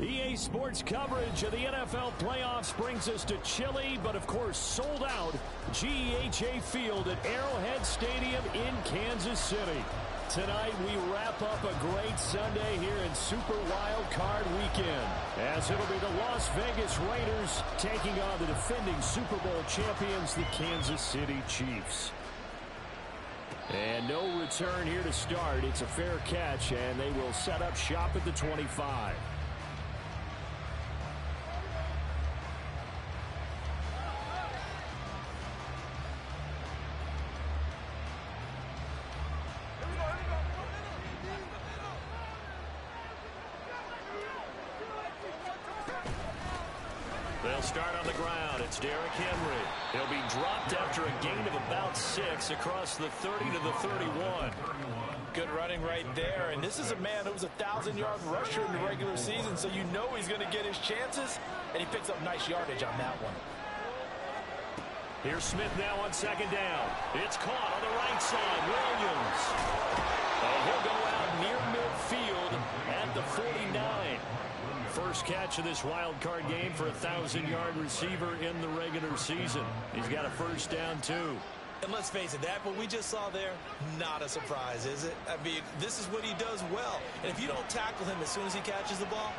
EA Sports coverage of the NFL playoffs brings us to chilly, but of course sold out GEHA Field at Arrowhead Stadium in Kansas City. Tonight we wrap up a great Sunday here in Super Wild Card Weekend, as it'll be the Las Vegas Raiders taking on the defending Super Bowl champions, the Kansas City Chiefs. And no return here to start. It's a fair catch, and they will set up shop at the 25. They'll start on the ground. It's Derrick Henry. He'll be dropped after a gain of about 6 across the 30 to the 31. Good running right there. And this is a man who was a 1,000-yard rusher in the regular season, so you know he's going to get his chances, and he picks up nice yardage on that one. Here's Smith now on second down. It's caught on the right side. Williams. And he'll go out near midfield at the 49. First catch of this wild card game for a 1,000-yard receiver in the regular season. He's got a first down, too. And let's face it, that what we just saw there, not a surprise, is it? I mean, this is what he does well. And if you don't tackle him as soon as he catches the ball,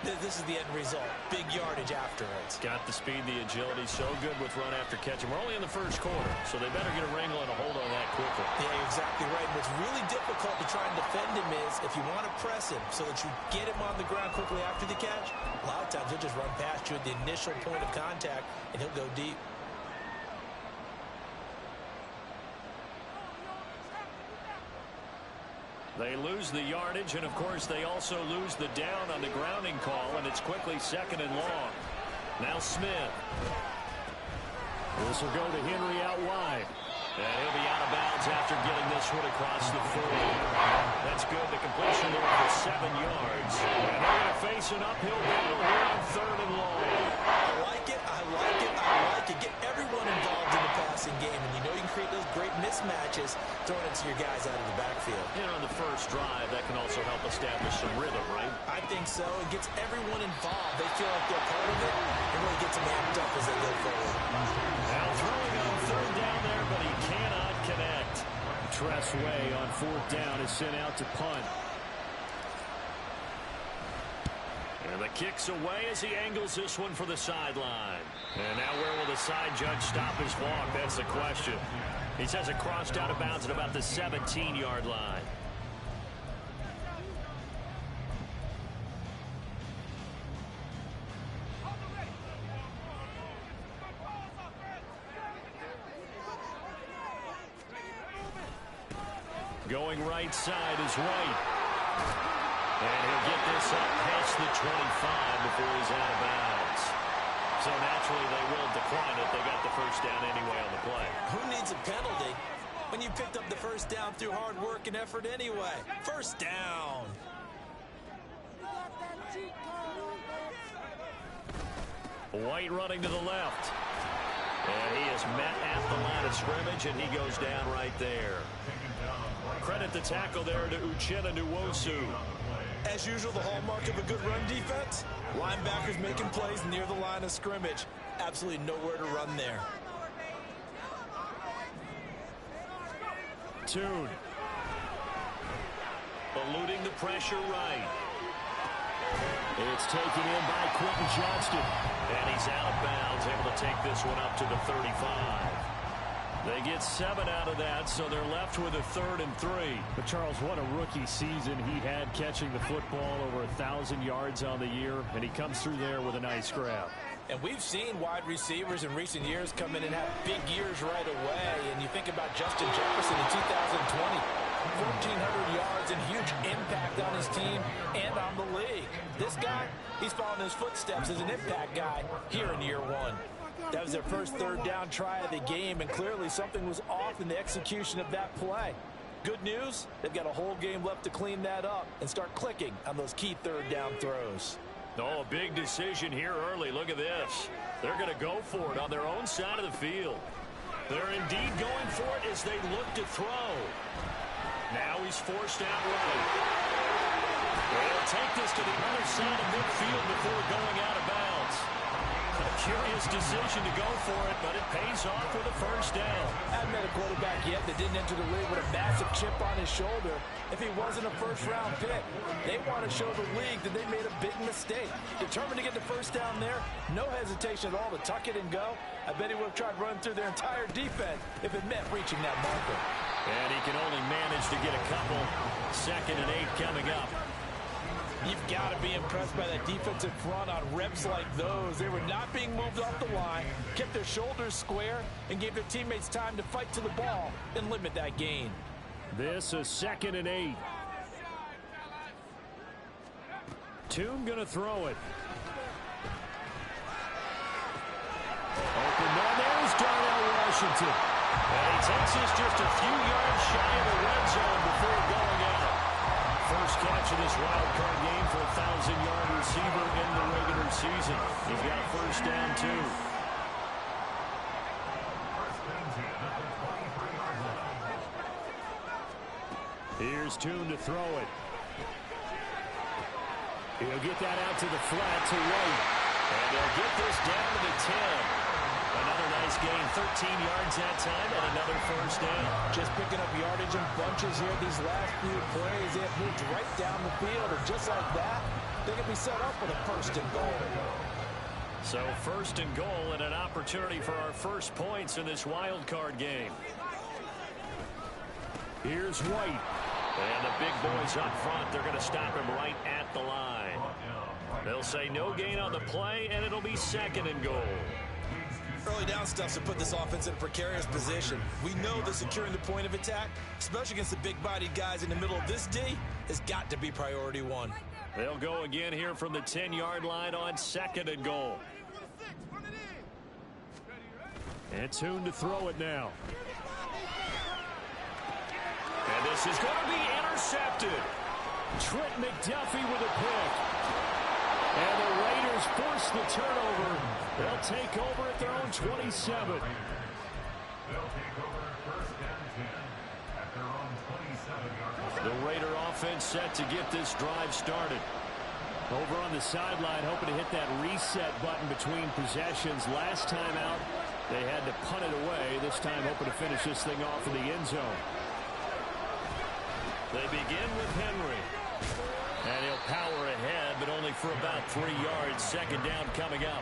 this is the end result. Big yardage afterwards. Got the speed, the agility, so good with run after catch. And we're only in the first quarter, so they better get a wrangle and a hold on that quickly. Yeah, you're exactly right. And what's really difficult to try and defend him is if you want to press him so that you get him on the ground quickly after the catch, a lot of times he'll just run past you at the initial point of contact, and he'll go deep. They lose the yardage, and of course they also lose the down on the grounding call, and it's quickly second and long. Now Smith. This will go to Henry out wide. And he'll be out of bounds after getting this one across the 40. That's good. The completion there for 7 yards. And they're going to face an uphill battle here on third and long. I like it. I like it. I like it. Get everyone involved in the passing game, and you know you can create those great mismatches throwing it to your guys out of the backfield. And on the first drive, that can also help establish some rhythm, right? I think so. It gets everyone involved. They feel like they're part of it. It really gets them amped up as they go forward. Now throwing on third down there, but he cannot connect. Tressway on fourth down is sent out to punt. And the kick's away as he angles this one for the sideline. And now where will the side judge stop his walk? That's the question. He says it crossed out of bounds at about the 17-yard line. Going right side is White. And he'll get this up past the 25 before he's out of bounds. So naturally they will decline it. They got the first down anyway on the play. Who needs a penalty when you picked up the first down through hard work and effort anyway? First down. White running to the left. And he is met at the line of scrimmage, and he goes down right there. Credit the tackle there to Uchenna Nwosu. As usual, the hallmark of a good run defense, linebackers making plays near the line of scrimmage. Absolutely nowhere to run there. Tune. Eluding the pressure right. It's taken in by Quentin Johnston. And he's out of bounds, able to take this one up to the 35. They get 7 out of that, so they're left with a 3rd and 3. But Charles, what a rookie season he had catching the football, over 1,000 yards on the year, and he comes through there with a nice grab. And we've seen wide receivers in recent years come in and have big years right away. And you think about Justin Jefferson in 2020, 1,400 yards and huge impact on his team and on the league. This guy, he's following his footsteps as an impact guy here in year 1. That was their first third down try of the game, and clearly something was off in the execution of that play. Good news, they've got a whole game left to clean that up and start clicking on those key third down throws. Oh, a big decision here early. Look at this. They're going to go for it on their own side of the field. They're indeed going for it as they look to throw. Now he's forced out right. They'll take this to the other side of midfield before going out of bounds. A curious decision to go for it, but it pays off with a first down. I haven't met a quarterback yet that didn't enter the league with a massive chip on his shoulder if he wasn't a first-round pick. They want to show the league that they made a big mistake. Determined to get the first down there, no hesitation at all to tuck it and go. I bet he would have tried running through their entire defense if it meant reaching that marker. And he can only manage to get a couple. 2nd and 8 coming up. You've got to be impressed by that defensive front on reps like those. They were not being moved off the line, kept their shoulders square, and gave their teammates time to fight to the ball and limit that gain. This is 2nd and 8. Toon going to throw it. Open man, there's Darnell Washington. And he takes us just a few yards shy of the red zone before going out. First catch of this wild card game for a 1,000-yard receiver in the regular season. He's got a first down, too. Here's Toon to throw it. He'll get that out to the flat to White. And they'll get this down to the 10. Another nice gain, 13 yards that time, and another first down. Just picking up yardage in bunches here these last few plays. They have moved right down the field, and just like that, they can be set up with a first and goal. So 1st and goal and an opportunity for our first points in this wild card game. Here's White. And the big boys up front, they're going to stop him right at the line. They'll say no gain on the play, and it'll be 2nd and goal. Early down stuff to put this offense in a precarious position. We know that securing the point of attack, especially against the big-bodied guys in the middle of this D, has got to be priority one. They'll go again here from the 10-yard line on 2nd and goal. And Toon to throw it now. And this is going to be intercepted. Trent McDuffie with a pick. And the Raiders force the turnover. They'll take over at their own 27. The Raider offense set to get this drive started. Over on the sideline, hoping to hit that reset button between possessions. Last time out, they had to punt it away. This time, hoping to finish this thing off in the end zone. They begin with Henry. And he'll power ahead, but only for about 3 yards. 2nd down coming up.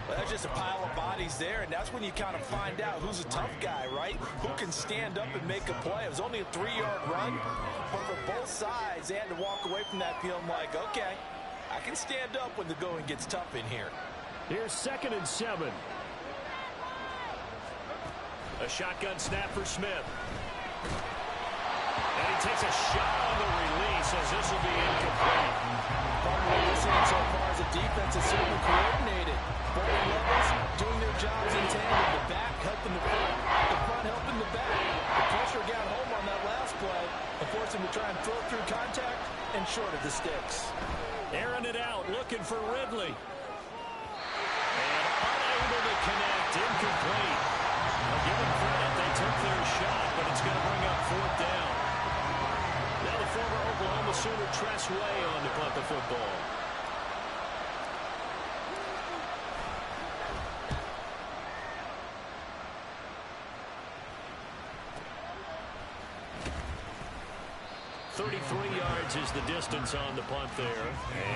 Well, that's just a pile of bodies there, and that's when you kind of find out who's a tough guy, right? Who can stand up and make a play. It was only a 3-yard run, but for both sides, they had to walk away from that field like, okay, I can stand up when the going gets tough in here. Here's 2nd and 7. A shotgun snap for Smith. And he takes a shot on the release as this will be incomplete. Part of what we're seeing so far is the defense is certainly coordinated. Both levels doing their jobs in tandem. The back helping the front helping the back. The pressure got home on that last play and forced him to try and throw through contact and short of the sticks. Airing it out, looking for Ridley. And unable to connect, incomplete. I'll give them credit, they took their shot, but it's going to bring up 4th down. Now the former Oklahoma Sooner Tress Way on to punt the football. .33 yards is the distance on the punt there.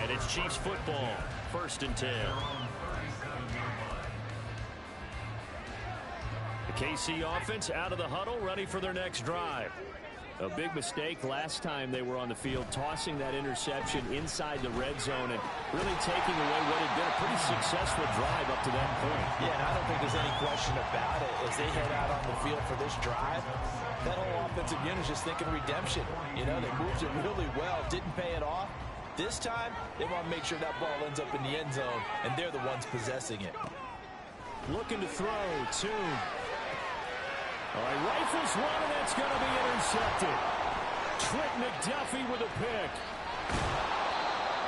And it's Chiefs football. 1st and 10. The KC offense out of the huddle, ready for their next drive. A big mistake last time they were on the field, tossing that interception inside the red zone and really taking away what had been a pretty successful drive up to that point. Yeah, and I don't think there's any question about it. As they head out on the field for this drive, that whole offensive unit is just thinking redemption. You know, they moved it really well, didn't pay it off. This time, they want to make sure that ball ends up in the end zone, and they're the ones possessing it. Looking to throw, Toon. All right, rifles one, and that's going to be intercepted. Trent McDuffie with a pick.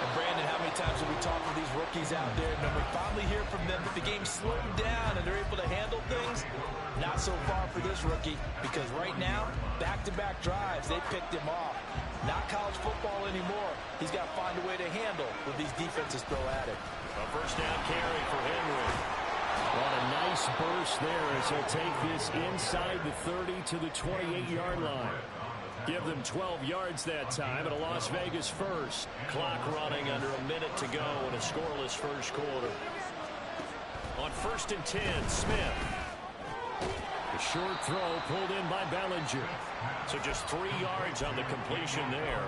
And Brandon, how many times have we talked to these rookies out there, and then we finally hear from them that the game slowed down and they're able to handle things? Not so far for this rookie because right now, back-to-back drives, they picked him off. Not college football anymore. He's got to find a way to handle what these defenses throw at him. A first down carry for Henry. What a nice burst there as he'll take this inside the 30 to the 28-yard line. Give them 12 yards that time, and a Las Vegas first. Clock running under a minute to go in a scoreless first quarter. On 1st and 10, Smith. The short throw pulled in by Bellinger. So just 3 yards on the completion there.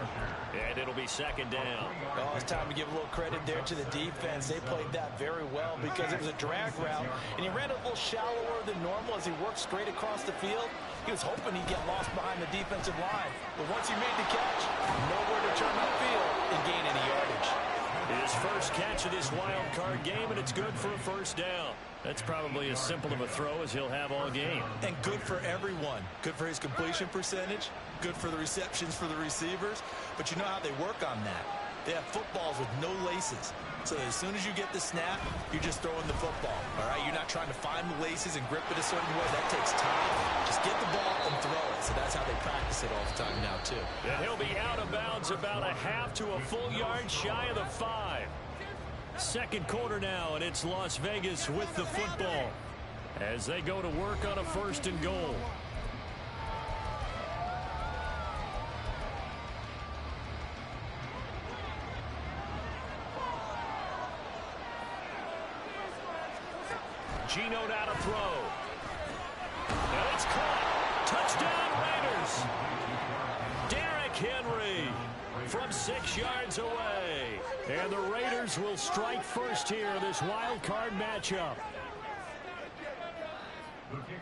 And it'll be second down. Oh, it's time to give a little credit there to the defense. They played that very well because it was a drag route, and he ran a little shallower than normal as he worked straight across the field. He was hoping he'd get lost behind the defensive line. But once he made the catch, nowhere to turn upfield and gain any yardage. His first catch of this wild card game, and it's good for a first down. That's probably as simple of a throw as he'll have all game. And good for everyone. Good for his completion percentage. Good for the receptions for the receivers. But you know how they work on that. They have footballs with no laces. So as soon as you get the snap, you're just throwing the football. All right? You're not trying to find the laces and grip it a certain way. That takes time. Just get the ball and throw it. So that's how they practice it all the time now, too. And he'll be out of bounds about a half to a full yard shy of the 5. Second quarter now, and it's Las Vegas with the football as they go to work on a 1st and goal. Geno now to throw. And it's caught. Touchdown, Raiders. Derrick Henry from 6 yards away. And the Raiders will strike first here in this wild card matchup.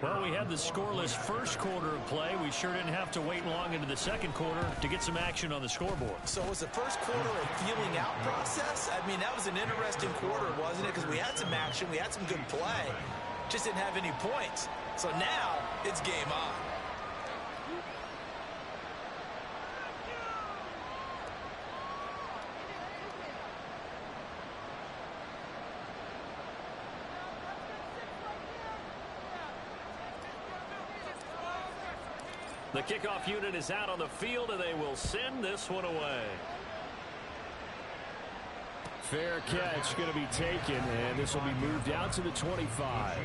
Well, we had the scoreless first quarter of play. We sure didn't have to wait long into the second quarter to get some action on the scoreboard. So was the first quarter a feeling out process? I mean, that was an interesting quarter, wasn't it? Because we had some action, we had some good play, just didn't have any points. So now it's game on. The kickoff unit is out on the field, and they will send this one away. Fair catch going to be taken, and this will be moved out to the 25.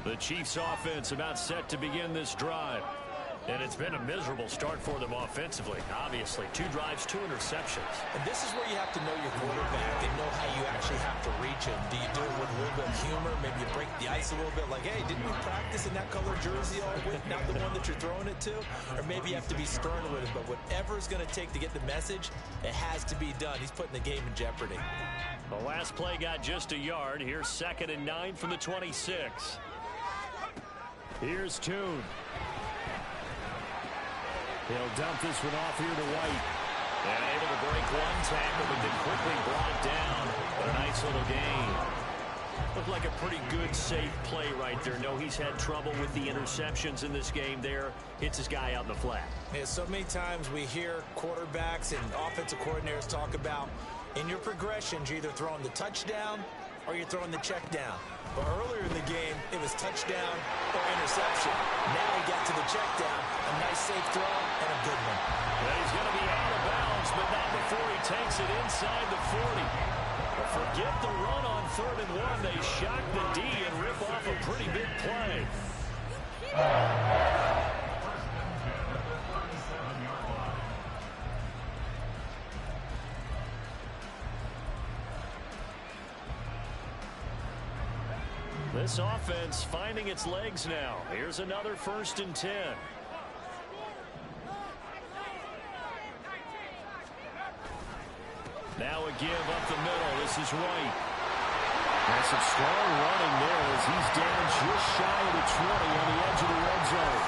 The Chiefs offense about set to begin this drive. And it's been a miserable start for them offensively. Obviously, 2 drives, 2 interceptions. And this is where you have to know your quarterback and know how you actually have to reach him. Do you do it with a little bit of humor? Maybe you break the ice a little bit like, hey, didn't we practice in that color jersey all week, not the one that you're throwing it to? Or maybe you have to be stern with it. But whatever it's going to take to get the message, it has to be done. He's putting the game in jeopardy. The last play got just a yard. Here's 2nd and 9 from the 26. Here's Toon. He'll dump this one off here to White. And able to break one tackle, but then quickly brought down. But a nice little gain. Looked like a pretty good, safe play right there. No, he's had trouble with the interceptions in this game there. Hits his guy out in the flat. Yeah, so many times we hear quarterbacks and offensive coordinators talk about in your progressions, you're either throwing the touchdown or you're throwing the check down. But earlier in the game, it was touchdown or interception. Now he got to the check down. A nice safe throw and a good one. Well, he's going to be out of bounds, but not before he takes it inside the 40. But forget the run on 3rd and 1. They shock the D and rip off a pretty big play. This offense finding its legs now. Here's another 1st and 10. Now a give up the middle. This is White. And some strong running there as he's down just shy of the 20 on the edge of the red zone.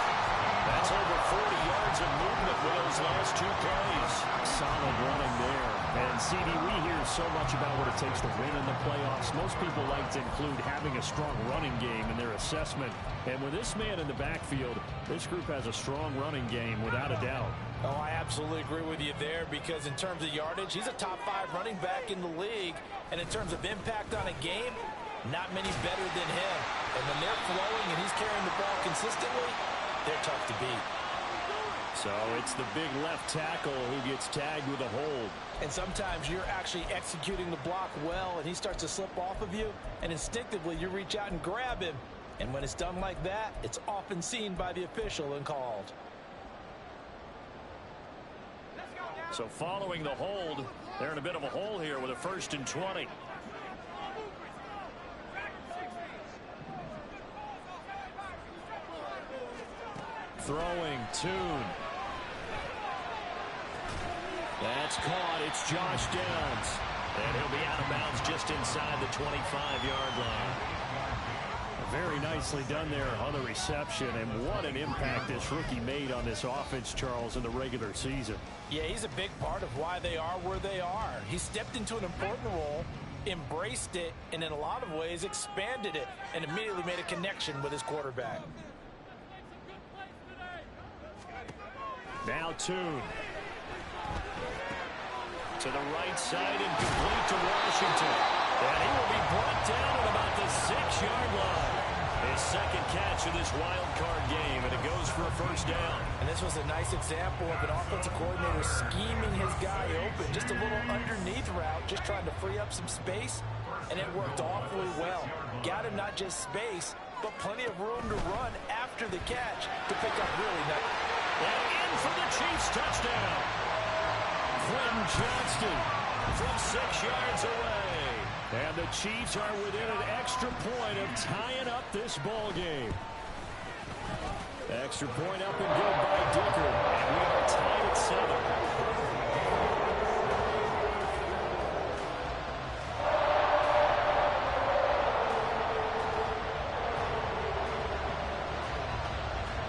That's over 40 yards of movement with those last 2 plays. Solid running there. And, CD, we hear so much about what it takes to win in the playoffs. Most people like to include having a strong running game in their assessment. And with this man in the backfield, this group has a strong running game without a doubt. Oh, I absolutely agree with you there, because in terms of yardage, he's a top 5 running back in the league. And in terms of impact on a game, not many better than him. And when they're flowing and he's carrying the ball consistently, they're tough to beat. So it's the big left tackle who gets tagged with a hold. And sometimes you're actually executing the block well, and he starts to slip off of you, and instinctively you reach out and grab him. And when it's done like that, it's often seen by the official and called. So following the hold, they're in a bit of a hole here with a 1st and 20. Throwing, Tune. That's caught. It's Josh Downs. And he'll be out of bounds just inside the 25-yard line. Very nicely done there on the reception. And what an impact this rookie made on this offense, Charles, in the regular season. Yeah, he's a big part of why they are where they are. He stepped into an important role, embraced it, and in a lot of ways expanded it, and immediately made a connection with his quarterback. Now Tune. To the right side and complete to Washington. And he will be brought down at about the 6-yard line. His second catch of this wild card game, and it goes for a 1st down. And this was a nice example of an offensive coordinator scheming his guy open. Just a little underneath route, just trying to free up some space, and it worked awfully well. Got him not just space, but plenty of room to run after the catch to pick up really nice. And in for the Chiefs touchdown. Quentin Johnston from 6 yards away. And the Chiefs are within an extra point of tying up this ball game. Extra point up and good by Dicker. And we are tied at 7.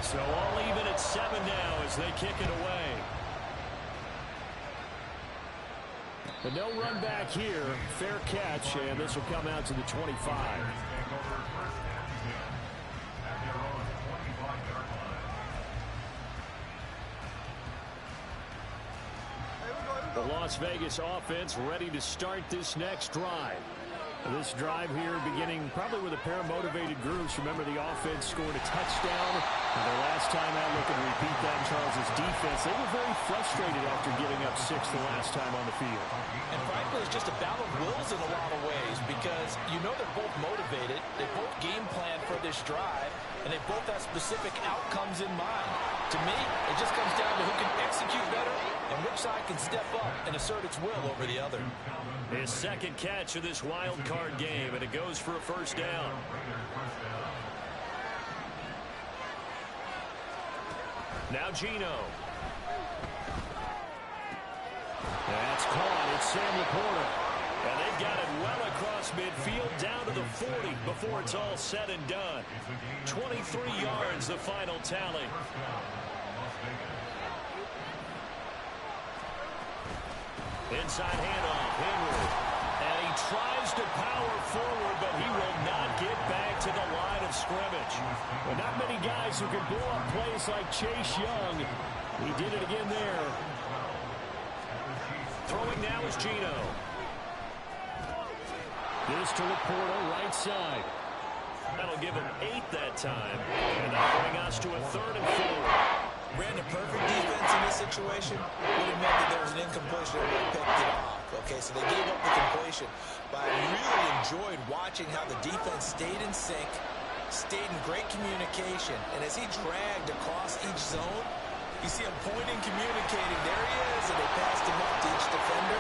So all even at 7 now as they kick it away. But no run back here. Fair catch, and this will come out to the 25. The Las Vegas offense ready to start this next drive. This drive here beginning probably with a pair of motivated groups. Remember, the offense scored a touchdown. And their last time out, looking to repeat that in Charles's defense. They were very frustrated after giving up 6 the last time on the field. And frankly, it's just a battle of wills in a lot of ways, because you know they're both motivated. They both game plan for this drive, and they both have specific outcomes in mind. To me, it just comes down to who can execute better and which side can step up and assert its will over the other. His second catch of this wild card game, and it goes for a 1st down. Now Gino. That's caught. It's Sam Laporta. And they've got it well across midfield down to the 40 before it's all said and done. 23 yards, the final tally. Inside handoff, Henry. And he tries to power forward, but he will not get back to the line of scrimmage. Well, not many guys who can blow up plays like Chase Young. He did it again there. Throwing now is Gino. This to Laporta, right side. That'll give him 8 that time. And that'll bring us to a 3rd and 4. Ran a perfect defense in this situation. Would have meant that there was an incompletion that would have picked it off. Okay, so they gave up the completion. But I really enjoyed watching how the defense stayed in sync, stayed in great communication. And as he dragged across each zone, you see him pointing, communicating. There he is, and they passed him up to each defender.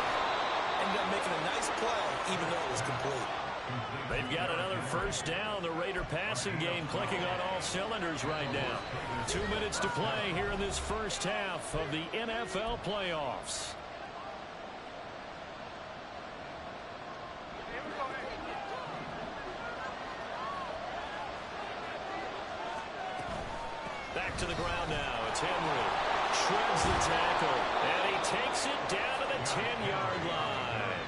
Ended up making a nice play, even though it was complete. They've got another 1st down. The Raider passing game clicking on all cylinders right now. 2 minutes to play here in this first half of the NFL playoffs. Back to the ground now. It's Henry. Shreds the tackle. And he takes it down to the 10-yard line.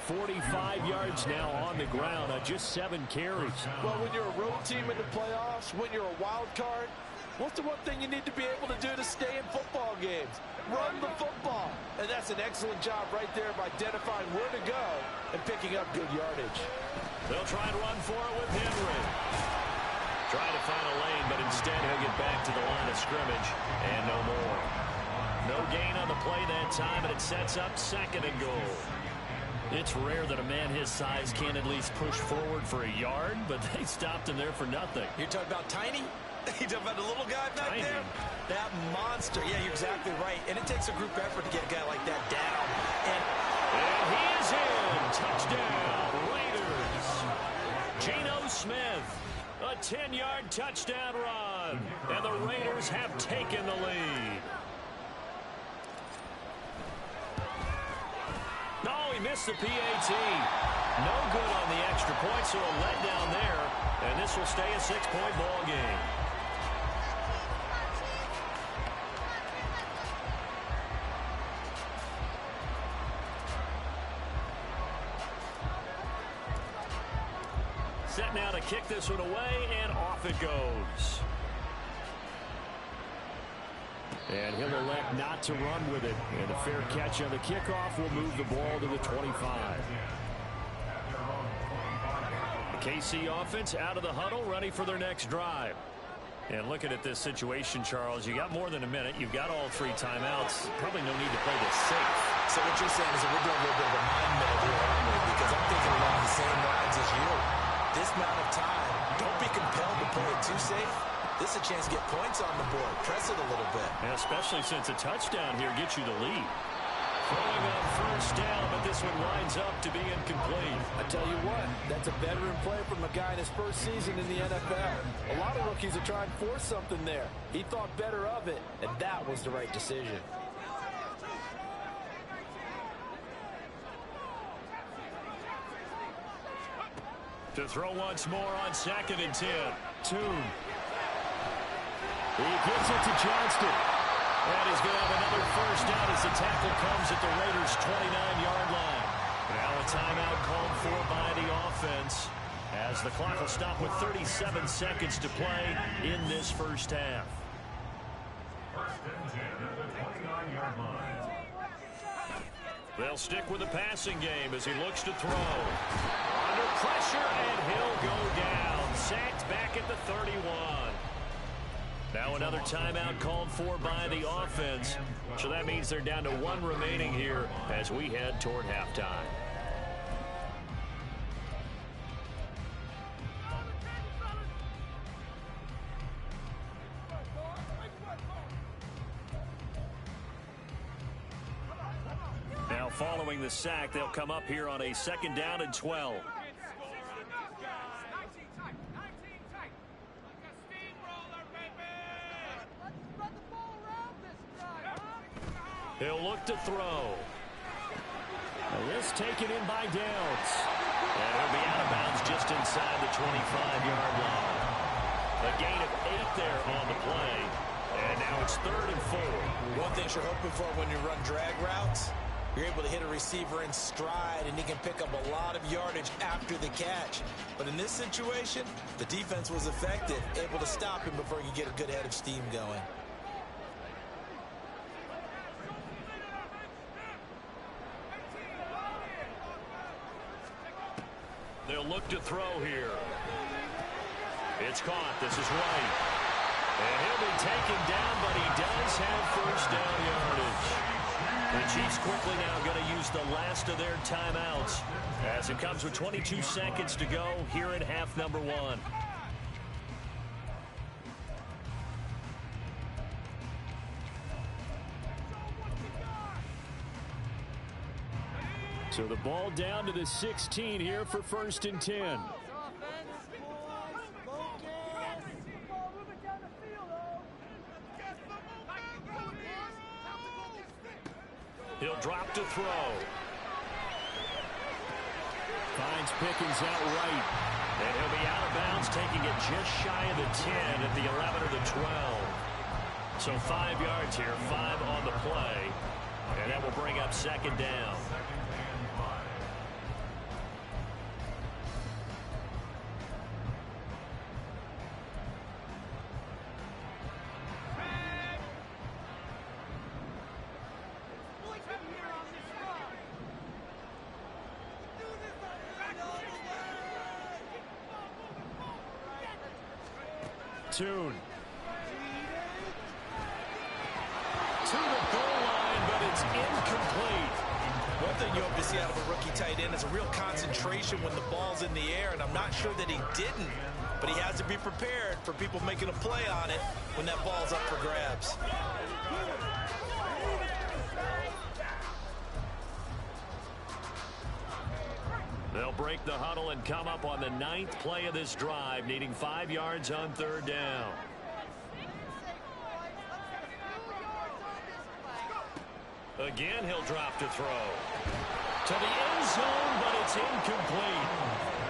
45 yards now on the ground on just 7 carries. Well, when you're a road team in the playoffs, when you're a wild card, what's the one thing you need to be able to do to stay in football games? Run the football. And that's an excellent job right there of identifying where to go and picking up good yardage. They'll try and run for it with Henry. Trying to find a lane, but instead he'll get back to the line of scrimmage and no more. No gain on the play that time, and it sets up 2nd and goal. It's rare that a man his size can't at least push forward for a yard, but they stopped him there for nothing. You're talking about tiny? You're talking about the little guy back Tiny. there? That monster. Yeah, you're exactly right. And it takes a group effort to get a guy like that down. And he is in. Touchdown, Raiders. Geno Smith, a 10-yard touchdown run. And the Raiders have taken the lead. Oh, he missed the PAT. No good on the extra point, so a letdown there. And this will stay a 6-point ball game. Set now to kick this one away, and off it goes. And he'll elect not to run with it. And a fair catch on the kickoff will move the ball to the 25. The KC offense out of the huddle, ready for their next drive. And looking at this situation, Charles, you got more than a minute. You've got all 3 timeouts. Probably no need to play this safe. So what you're saying is that we're doing a little bit of a mind meld here, aren't we? Because I'm thinking along the same lines as you. This amount of time, don't be compelled to play it too safe. This is a chance to get points on the board. Press it a little bit. And especially since a touchdown here gets you the lead. Throwing on first down, but this one winds up to be incomplete. I tell you what, that's a veteran play from a guy in his first season in the NFL. A lot of rookies are trying to force something there. He thought better of it, and that was the right decision. To throw once more on 2nd and 10. Tune. He gives it to Johnston. And he's going to have another first down as the tackle comes at the Raiders' 29-yard line. Now a timeout called for by the offense as the clock will stop with 37 seconds to play in this first half. They'll stick with the passing game as he looks to throw. Under pressure, and he'll go down. Sacked back at the 31. Now another timeout called for by the offense. So that means they're down to 1 remaining here as we head toward halftime. Now following the sack, they'll come up here on a 2nd down and 12. He'll look to throw. And this taken in by Downs. And he'll be out of bounds just inside the 25-yard line. A gain of 8 there on the play. And now it's 3rd and 4. One thing you're hoping for when you run drag routes, you're able to hit a receiver in stride, and he can pick up a lot of yardage after the catch. But in this situation, the defense was effective, able to stop him before he could get a good head of steam going. They'll look to throw here. It's caught. This is White. And he'll be taken down, but he does have first down yardage. The Chiefs quickly now going to use the last of their timeouts as it comes with 22 seconds to go here in half number 1. So the ball down to the 16 here for 1st and 10. He'll drop to throw. Finds Pickens out right. And he'll be out of bounds, taking it just shy of the 10 at the 11 or the 12. So 5 yards here, 5 on the play. And that will bring up second down. Tune. To the goal line, but it's incomplete. One thing you hope to see out of a rookie tight end is a real concentration when the ball's in the air, and I'm not sure that he didn't, but he has to be prepared for people making a play on it when that ball's up for grabs. They'll break the huddle and come up on the 9th play of this drive, needing 5 yards on third down. Again, he'll drop to throw. To the end zone, but it's incomplete.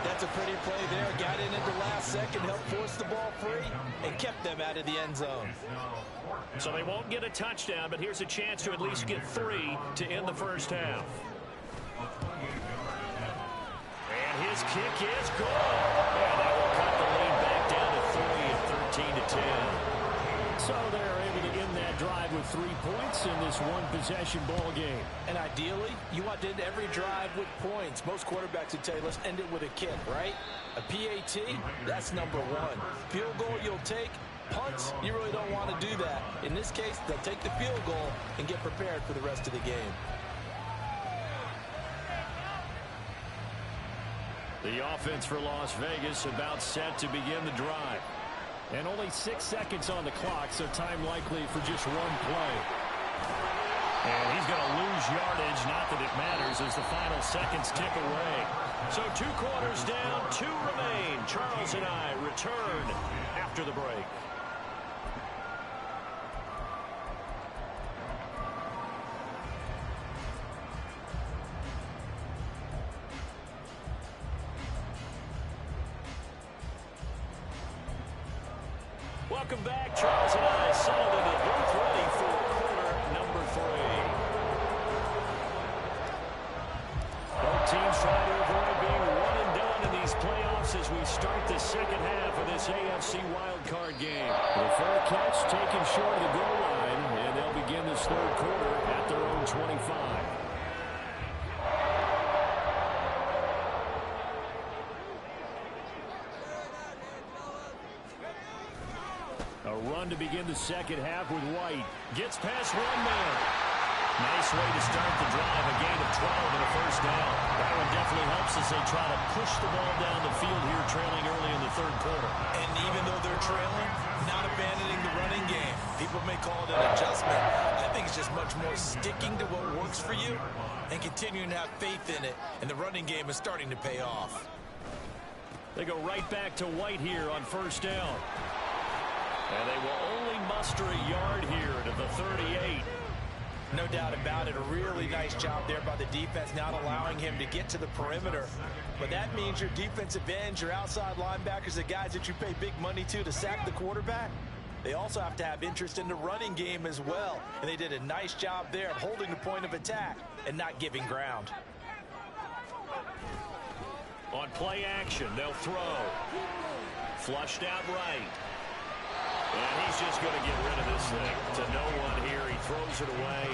That's a pretty play there. Got in at the last second, helped force the ball free, and kept them out of the end zone. So they won't get a touchdown, but here's a chance to at least get 3 to end the first half. And his kick is good. And that will cut the lead back down to 3 at 13-10. So they're able to end that drive with 3 points in this one-possession ball game. And ideally, you want to end every drive with points. Most quarterbacks would tell you, let's end it with a kick, right? A PAT, that's number 1. Field goal you'll take. Punts, you really don't want to do that. In this case, they'll take the field goal and get prepared for the rest of the game. The offense for Las Vegas about set to begin the drive. And only 6 seconds on the clock, so time likely for just 1 play. And he's going to lose yardage, not that it matters, as the final seconds tick away. So 2 quarters down, 2 remain. Charles and I return after the break. Welcome back. Charles and I settled in the booth ready for quarter number 3. Both teams trying to avoid being one and done in these playoffs as we start the second half of this AFC wildcard game. The fair catch taken short of the goal line, and they'll begin this third quarter at their own 25. A run to begin the second half with White. Gets past 1 man. Nice way to start the drive. A gain of 12 and a first down. That one definitely helps as they try to push the ball down the field here, trailing early in the third quarter. And even though they're trailing, not abandoning the running game. People may call it an adjustment. I think it's just much more sticking to what works for you and continuing to have faith in it. And the running game is starting to pay off. They go right back to White here on first down. And they will only muster a yard here to the 38. No doubt about it. A really nice job there by the defense, not allowing him to get to the perimeter. But that means your defensive ends, your outside linebackers, the guys that you pay big money to sack the quarterback, they also have to have interest in the running game as well. And they did a nice job there of holding the point of attack and not giving ground. On play action, they'll throw. Flushed out right. And he's just going to get rid of this thing to no one here. He throws it away,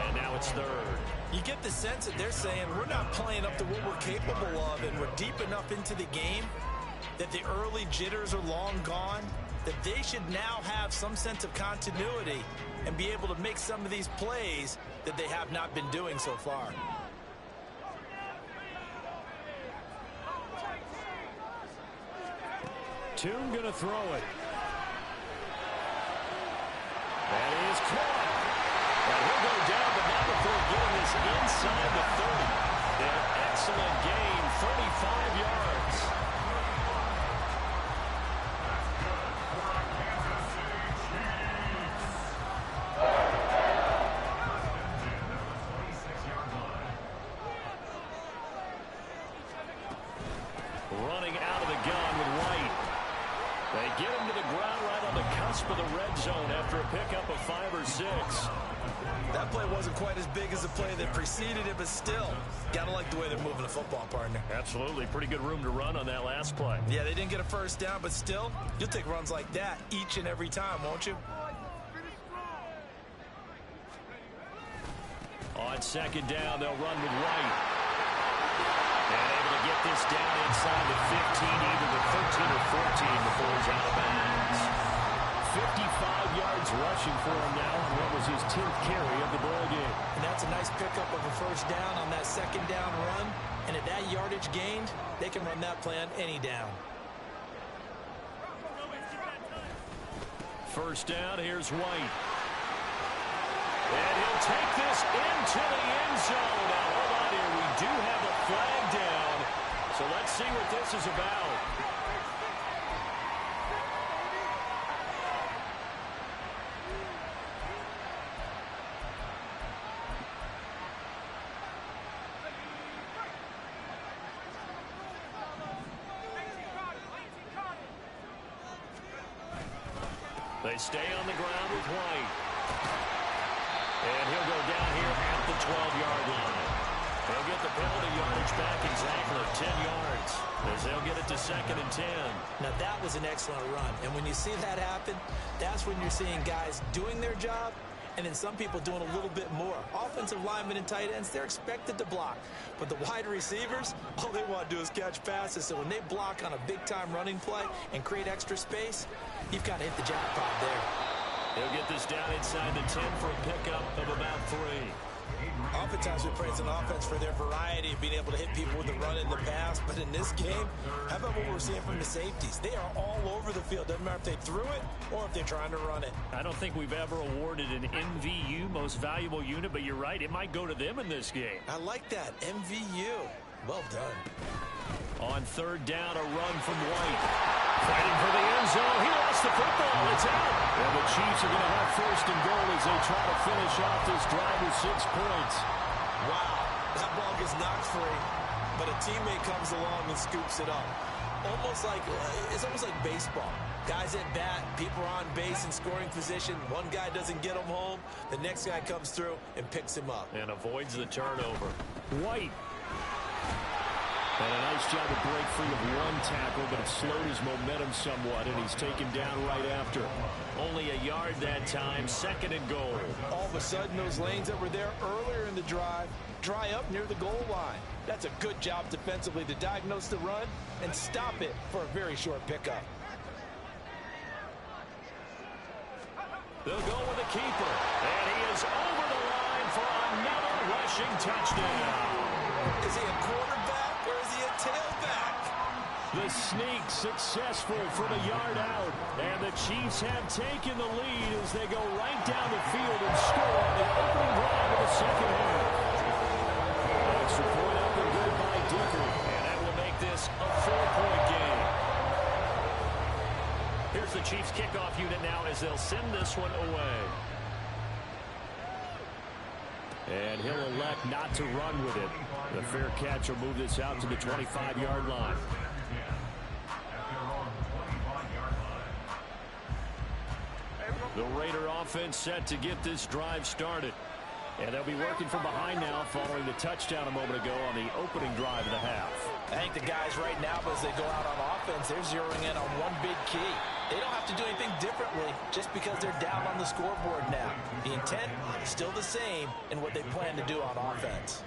and now it's third. You get the sense that they're saying we're not playing up to what we're capable of, and we're deep enough into the game that the early jitters are long gone, that they should now have some sense of continuity and be able to make some of these plays that they have not been doing so far. Tune going to throw it. That is caught. And he'll go down, but not before getting this inside the 30. An excellent gain, 35 yards. Running out of the gun with White. They get him to the ground right on the cusp of the red red zone after a pickup of 5 or 6. That play wasn't quite as big as the play that preceded it, but still, gotta like the way they're moving the football, partner. Absolutely. Pretty good room to run on that last play. Yeah, they didn't get a first down, but still, you'll take runs like that each and every time, won't you? On second down, they'll run with White. And able to get this down inside the 15, either the 13 or 14 before he's out of bounds. 55 yards rushing for him now on what was his 10th carry of the ball game. And that's a nice pickup of a first down on that second down run. And at that yardage gained, they can run that play on any down. First down, here's White. And he'll take this into the end zone. Now, hold on here. We do have a flag down. So let's see what this is about. They stay on the ground with White. And he'll go down here at the 12-yard line. They'll get the penalty yardage back exactly 10 yards as they'll get it to 2nd and 10. Now, that was an excellent run. And when you see that happen, that's when you're seeing guys doing their job and then some people doing a little bit more. Offensive linemen and tight ends, they're expected to block. But the wide receivers, all they want to do is catch passes. So when they block on a big-time running play and create extra space, you've got to hit the jackpot there. They'll get this down inside the 10 for a pickup of about 3. Oftentimes we praise an offense for their variety of being able to hit people with the run and the pass. But in this game, how about what we're seeing from the safeties? They are all over the field. Doesn't matter if they threw it or if they're trying to run it. I don't think we've ever awarded an MVU, most valuable unit, but you're right. It might go to them in this game. I like that. MVU. Well done. On third down, a run from White. Fighting for the end zone. He lost the football. It's out. And the Chiefs are going to have 1st and goal as they try to finish off this drive with 6 points. Wow. That ball gets knocked free, but a teammate comes along and scoops it up. It's almost like baseball. Guys at bat, people are on base in scoring position. One guy doesn't get him home. The next guy comes through and picks him up. And avoids the turnover. White. And a nice job to break free of one tackle, but it slowed his momentum somewhat, and he's taken down right after. Only a yard that time, 2nd and goal. All of a sudden, those lanes that were there earlier in the drive dry up near the goal line. That's a good job defensively to diagnose the run and stop it for a very short pickup. They'll go with the keeper, and he is over the line for another rushing touchdown. Is he a quarterback or is he a tailback? The sneak successful from a yard out, and the Chiefs have taken the lead as they go right down the field and score on the opening drive of the second half. Extra point up and good by Dicker, and that will make this a 4-point game. Here's the Chiefs kickoff unit now as they'll send this one away. And he'll elect not to run with it. The fair catch will move this out to the 25-yard line. The Raider offense set to get this drive started. And they'll be working from behind now following the touchdown a moment ago on the opening drive of the half. I think the guys right now, as they go out on offense, they're zeroing in on one big key. They don't have to do anything differently just because they're down on the scoreboard now. The intent is still the same in what they plan to do on offense.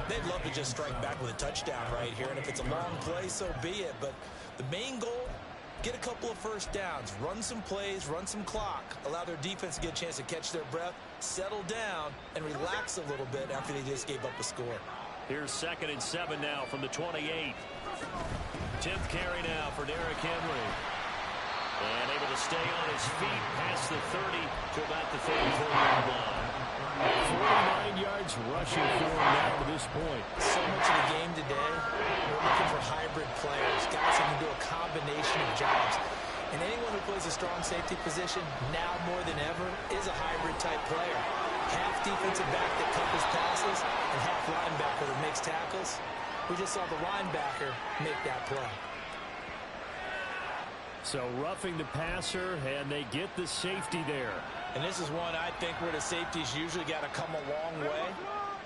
They'd love to just strike back with a touchdown right here, and if it's a long play, so be it. But the main goal, get a couple of first downs, run some plays, run some clock, allow their defense to get a chance to catch their breath, settle down, and relax a little bit after they just gave up a score. Here's 2nd and 7 now from the 28. 10th carry now for Derrick Henry. And able to stay on his feet past the 30 to about the 34-yard line. 49 yards rushing for him now to this point. So much of the game today, we're looking for hybrid players, guys who can do a combination of jobs. And anyone who plays a strong safety position, now more than ever, is a hybrid-type player. Half defensive back that covers passes and half linebacker that makes tackles. We just saw the linebacker make that play. So roughing the passer, and they get the safety there. And this is one I think where the safety's usually got to come a long way.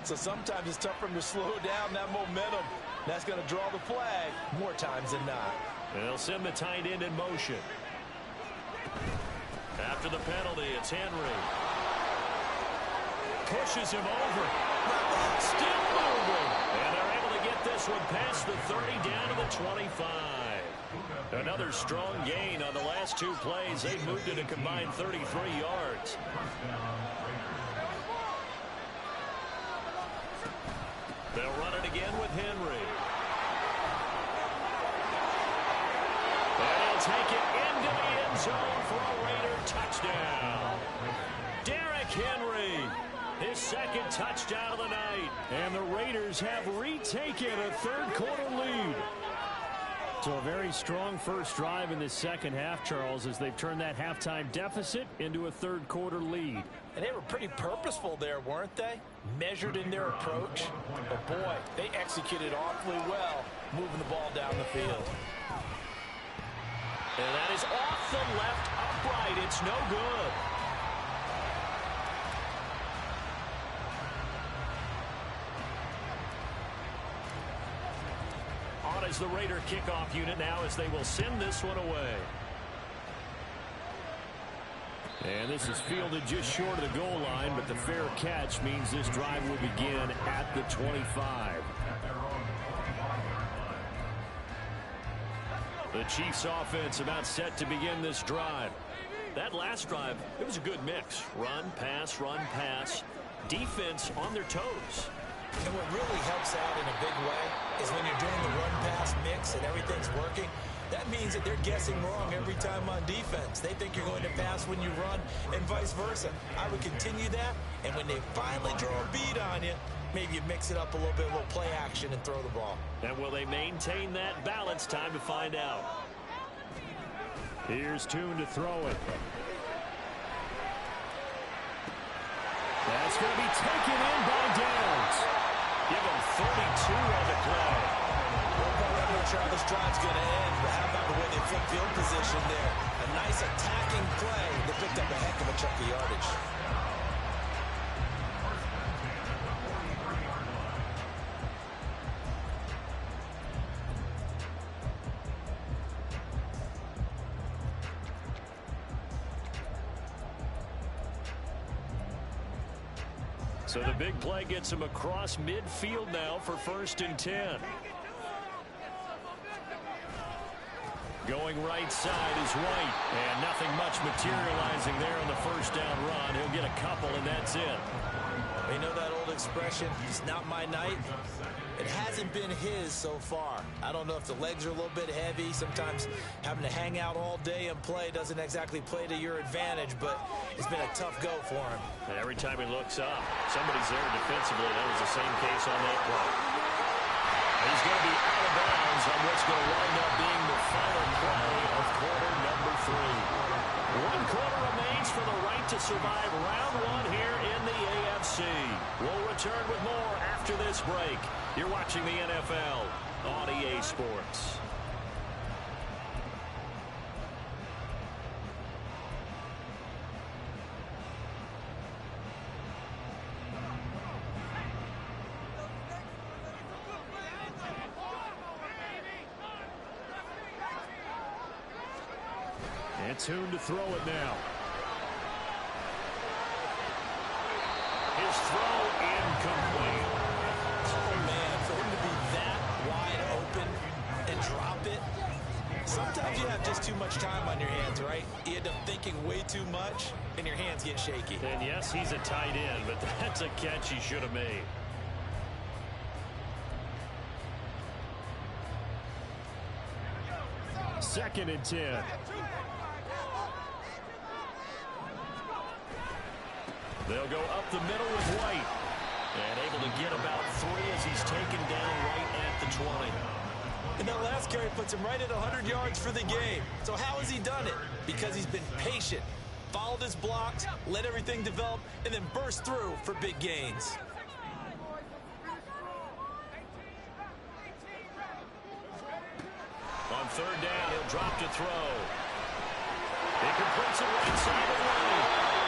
So sometimes it's tough for him to slow down that momentum. That's going to draw the flag more times than not. And they'll send the tight end in motion. After the penalty, it's Henry. Pushes him over. Still moving. And they're able to get this one past the 30 down to the 25. Another strong gain on the last two plays. They moved it a combined 33 yards. They'll run it again with Henry. And he'll take it into the end zone for a Raider touchdown. Derrick Henry, his second touchdown of the night. And the Raiders have retaken a third-quarter lead. So a very strong first drive in this second half, Charles, as they've turned that halftime deficit into a third-quarter lead. And they were pretty purposeful there, weren't they? Measured in their approach. But, boy, they executed awfully well moving the ball down the field. And that is off the left upright. It's no good. On is the Raider kickoff unit now as they will send this one away. And this is fielded just short of the goal line, but the fair catch means this drive will begin at the 25. The Chiefs offense about set to begin this drive. That last drive, it was a good mix. Run, pass, defense on their toes. And what really helps out in a big way is when you're doing the run-pass mix and everything's working, that means that they're guessing wrong every time on defense. They think you're going to pass when you run and vice versa. I would continue that, and when they finally draw a bead on you, maybe you mix it up a little bit, a little play action, and throw the ball. And will they maintain that balance? Time to find out. Here's Tune to throw it. That's going to be taken in by Downs. Give him 32 on the play. I'm not sure how this drive's going to end, but how about the way they flip field position there? A nice attacking play. They picked up a heck of a chunk of yardage. So the big play gets him across midfield now for 1st and 10. Going right side is White. And nothing much materializing there on the first down run. He'll get a couple, and that's it. You know that old expression, it's not my night? It hasn't been his so far. I don't know if the legs are a little bit heavy. Sometimes having to hang out all day and play doesn't exactly play to your advantage, but it's been a tough go for him. And every time he looks up, somebody's there defensively. That was the same case on that play. He's going to be out of bounds on what's going to wind up being the final play of quarter number 3. 1 quarter remains for the right to survive round 1 here in the AFC. We'll return with more after this break. You're watching the NFL on EA Sports. And Tune to throw it now. His throw incomplete. Oh, man, for him to be that wide open and drop it. Sometimes you have just too much time on your hands, right? You end up thinking way too much, and your hands get shaky. And yes, he's a tight end, but that's a catch he should have made. Second and 10. They'll go up the middle with White. And able to get about 3 as he's taken down right at the 20. And that last carry puts him right at 100 yards for the game. So how has he done it? Because he's been patient, followed his blocks, let everything develop, and then burst through for big gains. On 3rd down, he'll drop to throw. It completes it right side of the lane.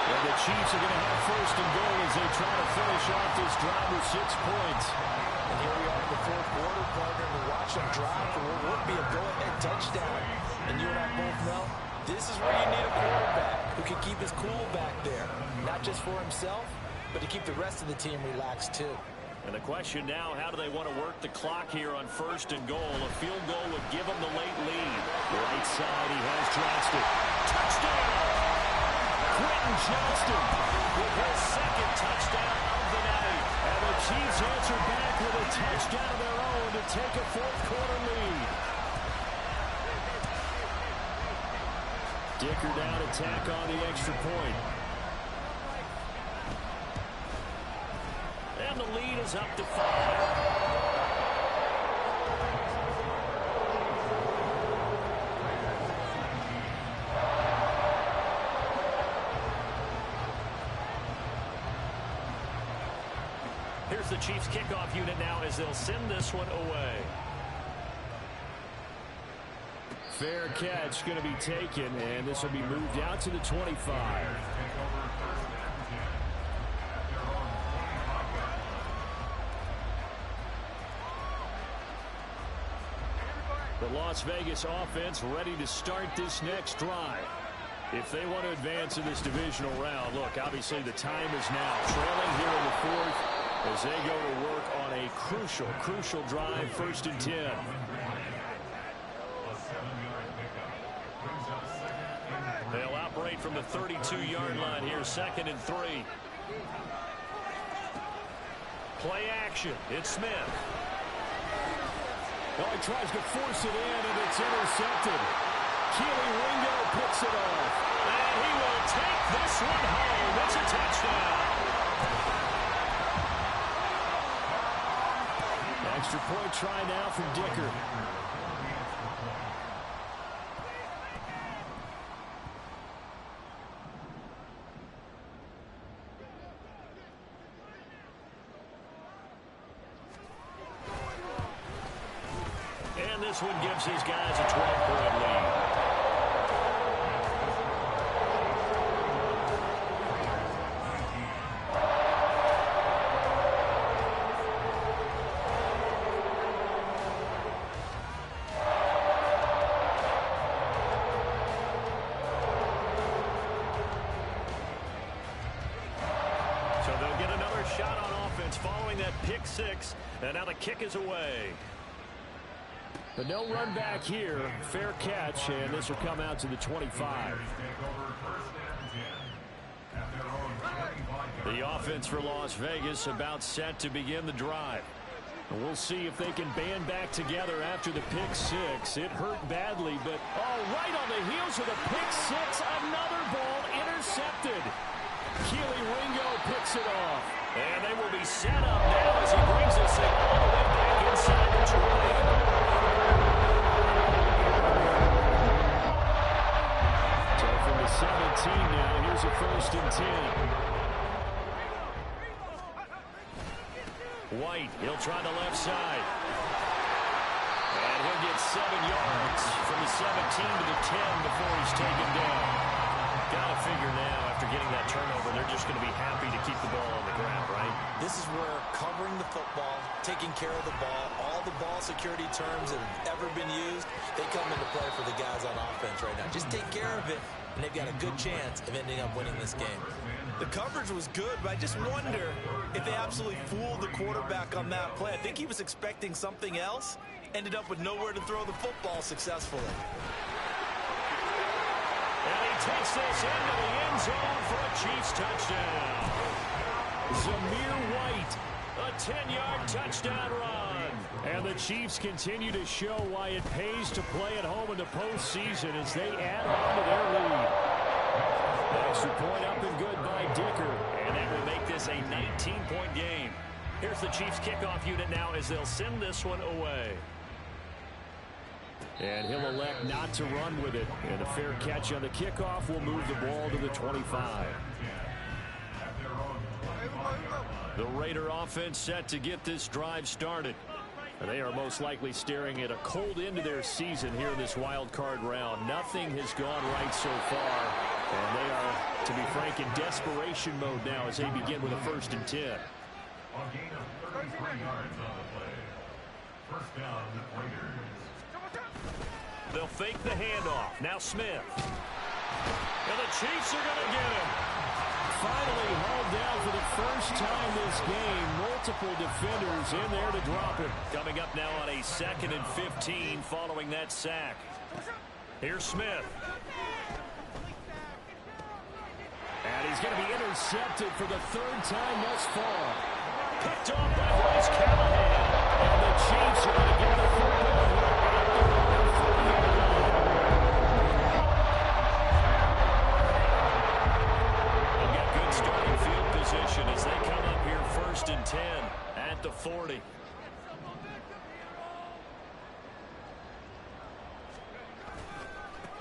And the Chiefs are going to have first and goal as they try to finish off this drive with 6 points. And here we are in the fourth quarter, partner, and we watch them drive for what would be a go-ahead touchdown. And you and I both know this is where you need a quarterback who can keep his cool back there, not just for himself, but to keep the rest of the team relaxed too. And the question now, how do they want to work the clock here on first and goal? A field goal would give them the late lead. Right side, he has Johnston. Touchdown! Quentin Johnston with his second touchdown of the night. And the Chiefs answer back with a touchdown of their own to take a fourth quarter lead. Dicker down attack on the extra point. And the lead is up to 5. Here's the Chiefs kickoff unit now as they'll send this one away. Fair catch going to be taken, and this will be moved out to the 25. The Las Vegas offense ready to start this next drive. If they want to advance in this divisional round, look, obviously the time is now. Trailing here in the fourth as they go to work on a crucial drive, 1st and 10. They'll operate from the 32-yard line here, 2nd and 3. Play action. It's Smith. Oh, he tries to force it in, and it's intercepted. Keely Ringo picks it off. And he will take this one home. It's a touchdown. Extra point try now from Dicker. And this one gives his guys a 12-point lead. So they'll get another shot on offense following that pick 6, and now the kick is away. But no run back here. Fair catch, and this will come out to the 25. The offense for Las Vegas about set to begin the drive. And we'll see if they can band back together after the pick 6. It hurt badly, but right on the heels of the pick 6, another ball intercepted. Keely Ringo picks it off. And they will be set up now as he brings this thing all the way back inside the 20. So from the 17 now, here's a 1st and 10. White, he'll try the left side. And he'll get 7 yards from the 17 to the 10 before he's taken down. Got to figure now, after getting that turnover, they're just going to be happy to keep the ball on the ground, right? This is where covering the football, taking care of the ball, all the ball security terms that have ever been used, they come into play for the guys on offense right now. Just take care of it, and they've got a good chance of ending up winning this game. The coverage was good, but I just wonder if they absolutely fooled the quarterback on that play. I think he was expecting something else, ended up with nowhere to throw the football successfully. And he takes this into the end zone for a Chiefs touchdown. Zamir White, a 10-yard touchdown run. And the Chiefs continue to show why it pays to play at home in the postseason as they add on to their lead. Extra point up and good by Dicker. And that will make this a 19-point game. Here's the Chiefs kickoff unit now as they'll send this one away. And he'll elect not to run with it. And a fair catch on the kickoff will move the ball to the 25. The Raider offense set to get this drive started. They are most likely staring at a cold end to their season here in this wild card round. Nothing has gone right so far, and they are, to be frank, in desperation mode now as they begin with a 1st and 10. A gain of 33 yards on the play. First down, Raiders. They'll fake the handoff. Now Smith. And the Chiefs are going to get him. Finally hauled down for the first time this game. Multiple defenders in there to drop him. Coming up now on a 2nd and 15 following that sack. Here's Smith. And he's going to be intercepted for the 3rd time thus far. Picked off by Bryce Callahan. And the Chiefs are going to get the football here at their own 40-yard line. They've got good starting field position as they come up here 1st and 10 at the 40.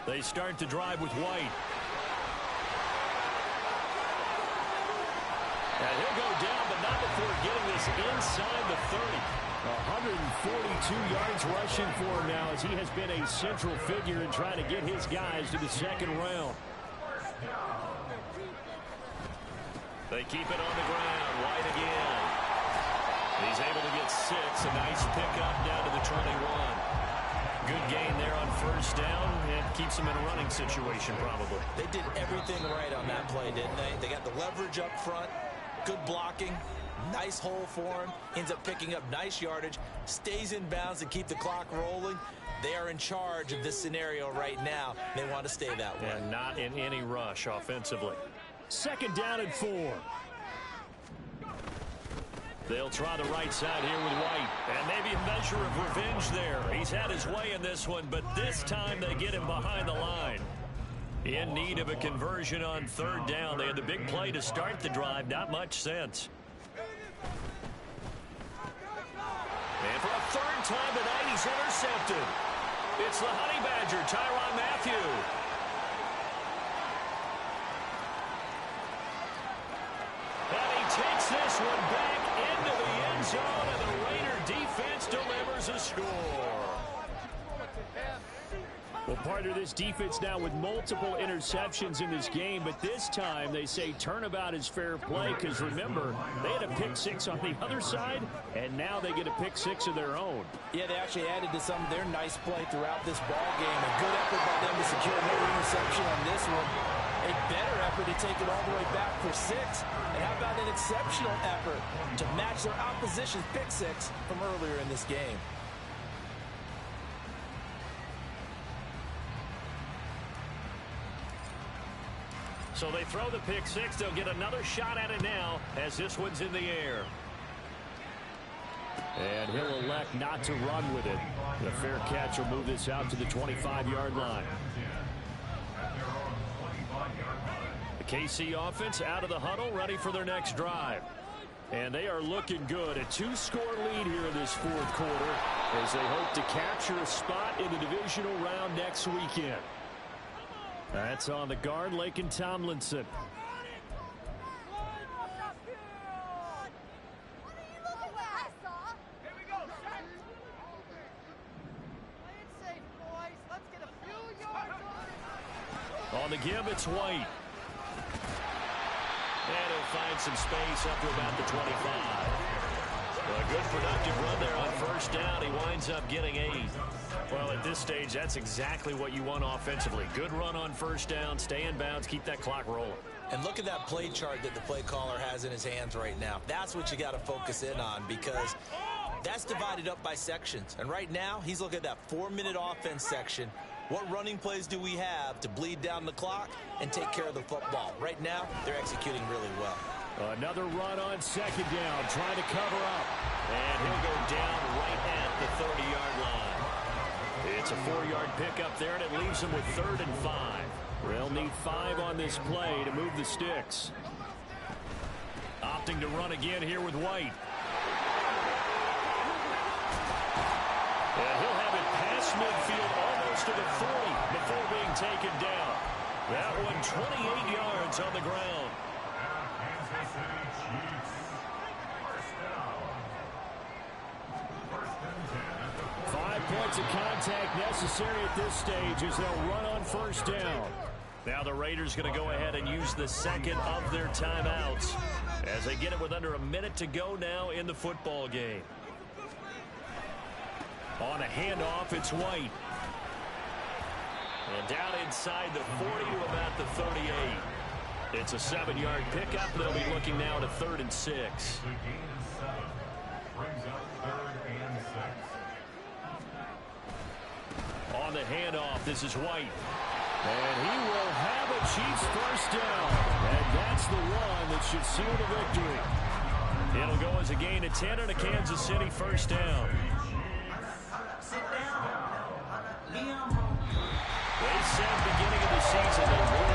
They start to drive with White. And he'll go down, but not before getting this inside the 30. 142 yards rushing for him now as he has been a central figure in trying to get his guys to the 2nd round. They keep it on the ground. White again. He's able to get 6. A nice pickup down to the 21. Good gain there on 1st down. It keeps them in a running situation probably. They did everything right on that play, didn't they? They got the leverage up front. Good blocking. Nice hole for him. Ends up picking up nice yardage. Stays in bounds to keep the clock rolling. They are in charge of this scenario right now. They want to stay that way. And not in any rush offensively. 2nd down and 4. They'll try the right side here with White. And maybe a measure of revenge there. He's had his way in this one, but this time they get him behind the line. In need of a conversion on 3rd down. They had the big play to start the drive. Not much sense. And for a 3rd time tonight, he's intercepted. It's the Honey Badger, Tyrann Mathieu. And he takes this one back into the end zone, and the Raider defense delivers a score. Well, partner, this defense now with multiple interceptions in this game, but this time they say turnabout is fair play because, remember, they had a pick 6 on the other side, and now they get a pick 6 of their own. Yeah, they actually added to some of their nice play throughout this ball game. A good effort by them to secure no interception on this one. A better effort to take it all the way back for 6. And how about an exceptional effort to match their opposition's pick 6 from earlier in this game? So they throw the pick 6. They'll get another shot at it now as this one's in the air. And he'll elect not to run with it. The fair catch will move this out to the 25-yard line. The KC offense out of the huddle, ready for their next drive. And they are looking good. A 2-score lead here in this 4th quarter as they hope to capture a spot in the divisional round next weekend. That's on the guard, Laken Tomlinson. On the give, it's White. And he'll find some space up to about the 25. A good productive run there on 1st down. He winds up getting 8. Well, at this stage, that's exactly what you want offensively. Good run on 1st down, stay in bounds, keep that clock rolling. And look at that play chart that the play caller has in his hands right now. That's what you got to focus in on because that's divided up by sections. And right now, he's looking at that 4-minute offense section. What running plays do we have to bleed down the clock and take care of the football? Right now, they're executing really well. Another run on 2nd down, trying to cover up. And he'll go down right at the 30-yard line. It's a 4-yard pickup there, and it leaves them with 3rd and 5. They'll need 5 on this play to move the sticks. Opting to run again here with White. And he'll have it past midfield almost to the 40 before being taken down. That one 28 yards on the ground. Kansas City Chiefs. First down. 1st and 10. yards of contact necessary at this stage as they'll run on first down. Now the Raiders going to go ahead and use the second of their timeouts as they get it with under a minute to go now in the football game. On a handoff, it's White. And down inside the 40 to about the 38. It's a 7-yard pickup. They'll be looking now to 3rd and 6. The gain is 7. Brings up 3rd and 6. On the handoff, this is White. And he will have a Chiefs first down. And that's the one that should seal the victory. It'll go as a gain of 10 and a Kansas City first down. They said beginning of the season they